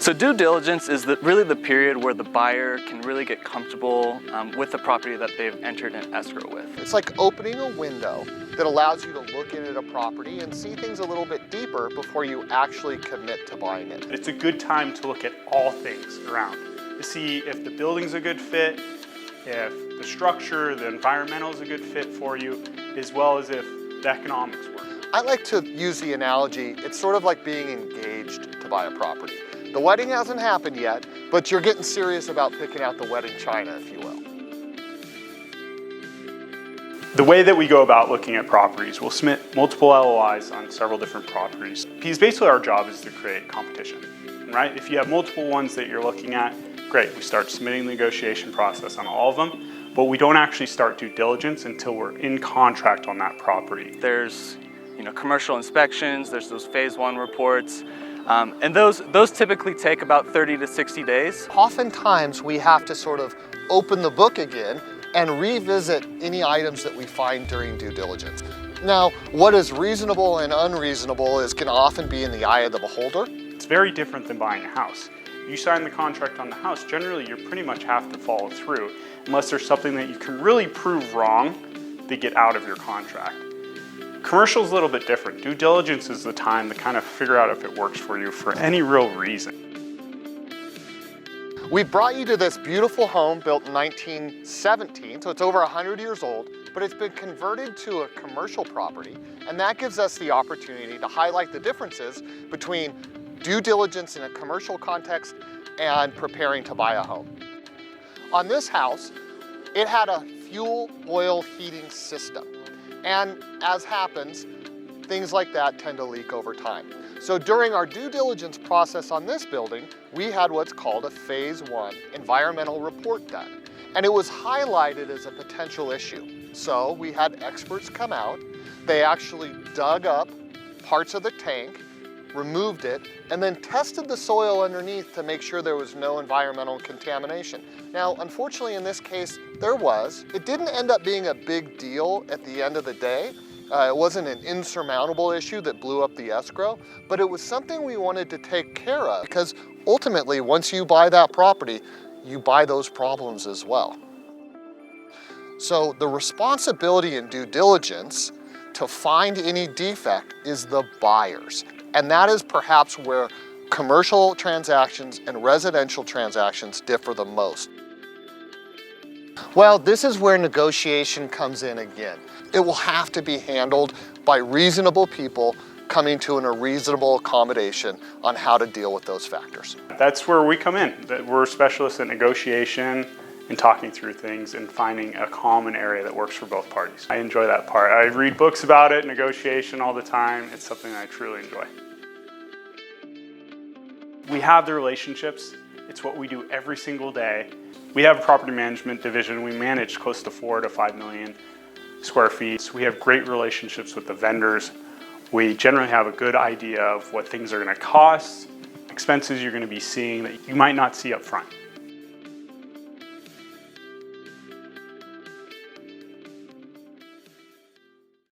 So due diligence is really the period where the buyer can really get comfortable with the property that they've entered in escrow with. It's like opening a window that allows you to look in at a property and see things a little bit deeper before you actually commit to buying it. It's a good time to look at all things around, to see if the building's a good fit, if the structure, the environmental is a good fit for you, as well as if the economics work. I like to use the analogy, it's sort of like being engaged to buy a property. The wedding hasn't happened yet, but you're getting serious about picking out the wedding china, if you will. The way that we go about looking at properties, we'll submit multiple LOIs on several different properties. Because basically our job is to create competition, right? If you have multiple ones that you're looking at, great, we start submitting the negotiation process on all of them, but we don't actually start due diligence until we're in contract on that property. There's commercial inspections, there's those phase 1 reports, and those typically take about 30 to 60 days. Oftentimes we have to sort of open the book again and revisit any items that we find during due diligence. Now, what is reasonable and unreasonable can often be in the eye of the beholder. It's very different than buying a house. You sign the contract on the house, generally you pretty much have to follow through, unless there's something that you can really prove wrong to get out of your contract. Commercial is a little bit different. Due diligence is the time to kind of figure out if it works for you for any real reason. We brought you to this beautiful home built in 1917, so it's over 100 years old, but it's been converted to a commercial property, and that gives us the opportunity to highlight the differences between due diligence in a commercial context and preparing to buy a home. On this house, it had a fuel oil heating system, and as happens, things like that tend to leak over time. So during our due diligence process on this building, we had what's called a phase 1 environmental report done. And it was highlighted as a potential issue. So we had experts come out, they actually dug up parts of the tank, removed it, and then tested the soil underneath to make sure there was no environmental contamination. Now, unfortunately in this case, there was. It didn't end up being a big deal at the end of the day. It wasn't an insurmountable issue that blew up the escrow, but it was something we wanted to take care of because ultimately, once you buy that property, you buy those problems as well. So the responsibility in due diligence to find any defect is the buyer's. And that is perhaps where commercial transactions and residential transactions differ the most. Well, this is where negotiation comes in again. It will have to be handled by reasonable people coming to a reasonable accommodation on how to deal with those factors. That's where we come in. We're specialists in negotiation and talking through things and finding a common area that works for both parties. I enjoy that part. I read books about it, negotiation all the time. It's something I truly enjoy. We have the relationships. It's what we do every single day. We have a property management division. We manage close to 4 to 5 million square feet. So we have great relationships with the vendors. We generally have a good idea of what things are going to cost, expenses you're going to be seeing that you might not see up front.